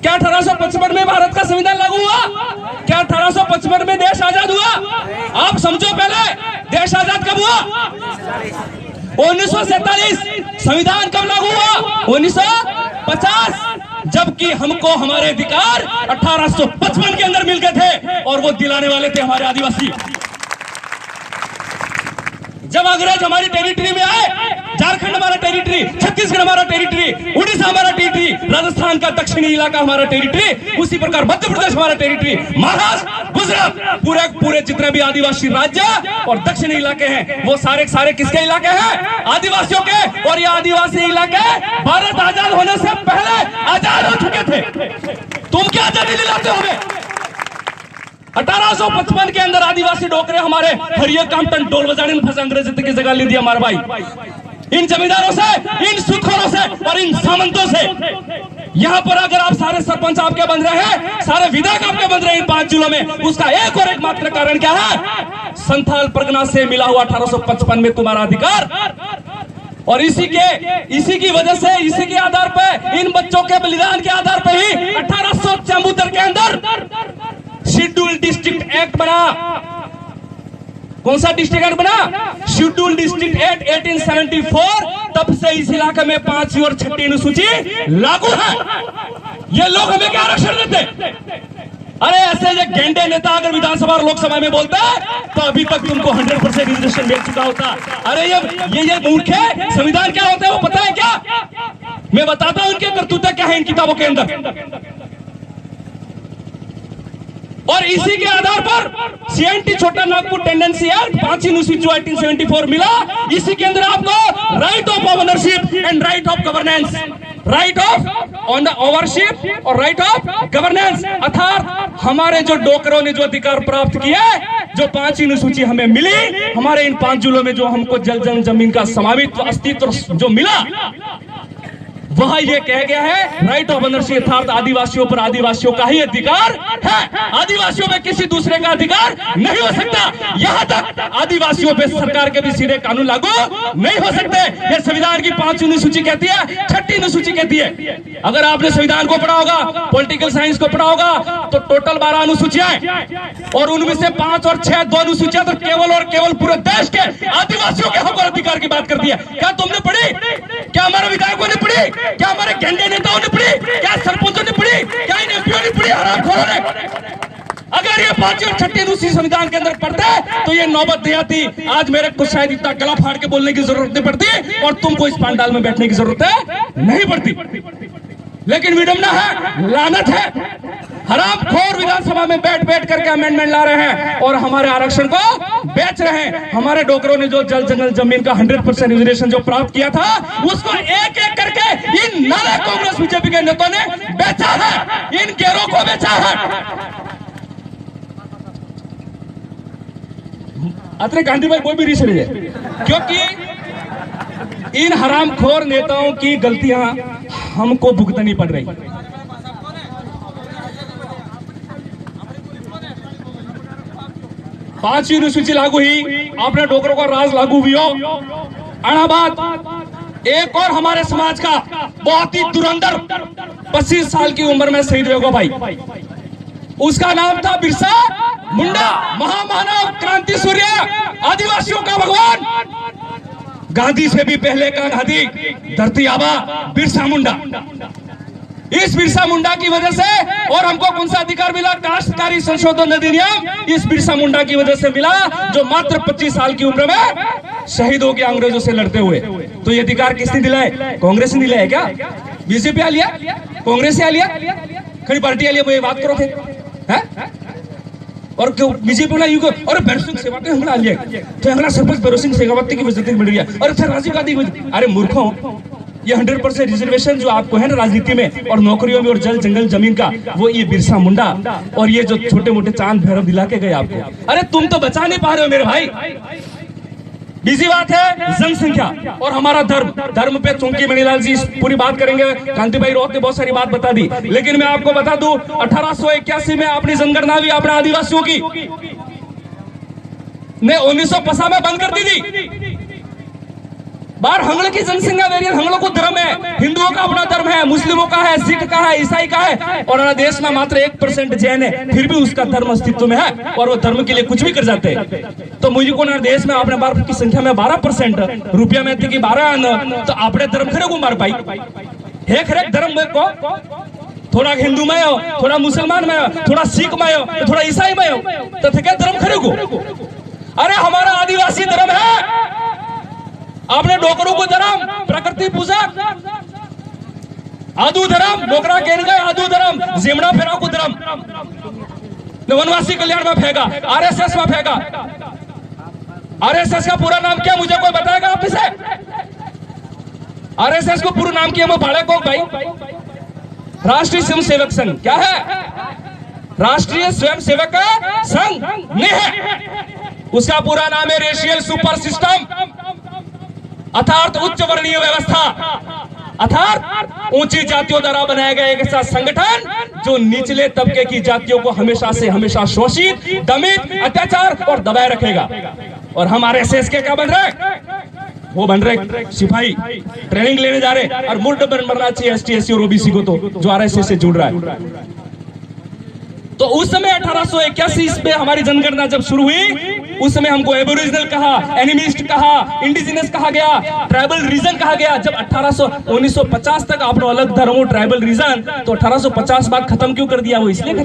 क्या 1855 में भारत का संविधान लागू हुआ? क्या 1855 में देश आजाद हुआ? आप समझो पहले देश आजाद कब हुआ? 1947। संविधान कब लागू हुआ? 1950। जबकि हमको हमारे अधिकार 1855 के अंदर मिल गए थे और वो दिलाने वाले थे हमारे आदिवासी। जब अंग्रेज हमारी टेरिटरी में आए, झारखंड हमारा टेरिटरी, छत्तीसगढ़ हमारा टेरिटरी, उड़ीसा हमारा टेरिटरी, राजस्थान का दक्षिणी इलाका हमारा टेरिटरी, उसी प्रकार मध्य प्रदेश हमारा टेरिटरी, महाराष्ट्र, गुजरात, पूरे जितने भी आदिवासी राज्य और दक्षिणी इलाके हैं वो सारे किसके इलाके हैं? आदिवासियों के। और ये आदिवासी इलाके भारत आजाद होने से पहले आजाद हो चुके थे। तुम क्या आजादी दिलाते हो हमें? 1855 के अंदर आदिवासी डोकरे हमारे हरियर कामटन ढोल बजाने में फंसे, अंग्रेज की जगह ले दिया हमारे भाई। इन जमींदारों से, इन सुखोरों से और इन सामंतों से। यहाँ पर अगर आप सारे सरपंच आपके बन रहे हैं, सारे विधायक आपके बन रहे हैं इन 5 जिलों में, उसका एक और एकमात्र कारण क्या है? संथाल परगना से मिला हुआ 1855 में तुम्हारा अधिकार। और इसी की वजह से, इसी के आधार पर, इन बच्चों के बलिदान के आधार पर ही 1874 के अंदर शेड्यूल डिस्ट्रिक्ट एक्ट बना। कौन सा डिस्ट्रिक्ट एक्ट बना? Schedule district act 1874। तब से इस इलाके में 5वीं और 6वीं अनुसूची लागू है। ये लोग हमें क्या आरक्षण देते? अरे ऐसे ये गेंडे नेता अगर विधानसभा और लोकसभा में बोलता है तो अभी तक तुमको 100% रिजर्वेशन मिल चुका होता। अरे ये मूर्ख है। संविधान क्या होता है वो पता है क्या? मैं बताता हूं इनके करतूतें क्या है इन किताबों के अंदर। और इसी के आधार पर CNT छोटा नागपुर टेंडेंसी एक्ट 5 अनुसूची 1874 मिला। इसी के अंदर आपको right of ownership and right of governance, right of on the ownership और राइट ऑफ गवर्नेंस, अर्थात हमारे जो डोकरों ने जो अधिकार प्राप्त किया, जो 5 अनुसूची हमें मिली, हमारे इन 5 जिलों में जो हमको जल जमीन का स्वामित्व अस्तित्व जो मिला, वह ये कह गया है राइट ऑफ ओनरशिप, अर्थात आदिवासियों पर आदिवासियों का ही अधिकार है। आदिवासियों में किसी दूसरे का अधिकार नहीं हो सकता। यहाँ तक आदिवासियों पे सरकार के भी सीधे कानून लागू नहीं हो सकते। ये संविधान की 5वीं अनुसूची कहती है, 6वीं अनुसूची कहती है। अगर आपने संविधान को पढ़ा होगा, पॉलिटिकल साइंस को पढ़ा होगा, तो टोटल 12 अनुसूचियां और उनमें से 5 और 6 2 अनुसूचियां तो केवल और केवल पूरे देश के आदिवासियों के हक और अधिकार की बात करती है। क्या तुमने पढ़ी? क्या हमारे विधायकों ने पढ़ी? क्या हमारे गेंडे नेताओं ने पढ़ी? क्या सरपंचों ने पढ़ी? क्या इन एमपीओ ने पढ़ी? हरामखोरों ने। अगर ये 5वीं और 6वीं अनुसूची संविधान के अंदर पढ़ते तो ये नौबत नहीं आती। आज मेरे को शायद इतना गला फाड़ के बोलने की जरूरत नहीं पड़ती और तुमको इस पंडाल में बैठने की जरूरत नहीं पड़ती। लेकिन विडम्बना है, लानत है, हरामखोर विधानसभा में बैठ करके अमेंडमेंट ला रहे हैं और हमारे आरक्षण को बेच रहे हैं। हमारे डोकरों ने जो जल जंगल जमीन का 100% रिजर्वेशन जो प्राप्त किया था, उसको एक एक करके इन नाले कांग्रेस बीजेपी के नेताओं ने बेचा है, इन गेरों को बेचा है। अतरे गांधी भाई कोई भी रीस नहीं है, क्योंकि इन हरामखोर नेताओं की गलतियां हमको भुगतनी पड़ रही। पांचवी अनुसूची लागू हुई, आपने डोकरों का राज लागू हुई हो। अनाबाद एक और हमारे समाज का बहुत ही धुरंधर 25 साल की उम्र में शहीद होगा भाई, उसका नाम था बिरसा मुंडा, महामानव, क्रांति सूर्य, आदिवासियों का भगवान, गांधी से भी पहले का गांधी, धरती आबा बिरसा मुंडा। इस बिरसा मुंडा की वजह से, और हमको कौन सा अधिकार मिला? काश्तकारी संशोधन अधिनियम इस बिरसा मुंडा की वजह से मिला, जो मात्र 25 साल की उम्र में शहीद हो गया अंग्रेजों से लड़ते हुए। तो ये अधिकार किसने दिलाए? कांग्रेस ने दिलाया क्या? बीजेपी आ लिया? कांग्रेस से आ लिया? खड़ी पार्टी आ लिया? वो ये बात करो थे हैं? और क्यों बीजेपी ना युग और भैरव सेवा के हमला लिया तो हमला सरपंच भैरव सिंह शेखावत की वजह से मिल गया और फिर राजीव गांधी की वजह। अरे मूर्खों, ये 100% रिजर्वेशन जो आपको है ना राजनीति में और नौकरियों में और जल जंगल जमीन का, वो ये बिरसा मुंडा और ये जो छोटे मोटे चांद भैरव दिला के गए आपको। अरे तुम तो बचा नहीं पा रहे हो मेरे भाई। बीजी बात है जनसंख्या और हमारा धर्म पे चौंकी मणिलाल जी पूरी बात करेंगे, कांति भाई रोहत ने बहुत सारी बात बता दी, लेकिन मैं आपको बता दूं 1881 में अपनी जनगणना भी अपने आदिवासियों की ने 1950 में बंद कर दी थी। बार हंगल की जनसंख्या वेरियन हंगलों को धर्म है, हिंदुओं का अपना धर्म है, मुस्लिमों का है, सिख का है, ईसाई का है, और हमारे देश में मात्र 1% जैन है, फिर भी उसका धर्म अस्तित्व में है और वो धर्म के लिए कुछ भी कर जाते हैं। तो मुझे को देश में आपने बार की संख्या में 12% रुपया में कि 12 तो आपने धर्म खरे को मार पाई है, खरे धर्म को थोड़ा हिंदू में हो, थोड़ा मुसलमान में हो, थोड़ा सिख में हो, थोड़ा ईसाई में हो, तो क्या धर्म खरे को? अरे हमारा आदिवासी धर्म है, आपने डोकरों को धर्म, प्रकृति पूजा, आदू धर्म, डोकरा कहने गए आदू धर्म, जिमड़ा फेरा को धर्म, वनवासी कल्याण में फेंका, आरएसएस में फेंका। आरएसएस का पूरा नाम क्या मुझे कोई बताएगा आप इसे? आरएसएस को पूरा नाम क्या? वो भाड़े को भाई राष्ट्रीय स्वयं सेवक संघ क्या है? राष्ट्रीय स्वयं सेवक संघ नहीं है, उसका पूरा नाम है रेशियल सुपर सिस्टम, अर्थात उच्च वर्णीय व्यवस्था, अर्थात ऊंची जातियों द्वारा बनाया गया एक ऐसा संगठन जो निचले तबके की जातियों को हमेशा से हमेशा शोषित, दमित, अत्याचार और दबाए रखेगा। और हम आरएसएस के क्या बन रहे? वो बन रहे सिपाही, ट्रेनिंग लेने जा रहे, और मुल्ट बनना चाहिए एसटी एससी और ओबीसी को, तो जो आरएसएस से जुड़ रहा है। तो उस समय 1881 में हमारी जनगणना जब शुरू हुई, उस समय हमको एबोरिजिनल कहा, एनिमिस्ट कहा, इंडिजिनस कहा गया, ट्राइबल रीजन कहा गया। जब 1950 तक आपने अलग धर्मों ट्राइबल रीजन, तो 1850 बाद खत्म क्यों कर दिया? वो इसलिए खत्म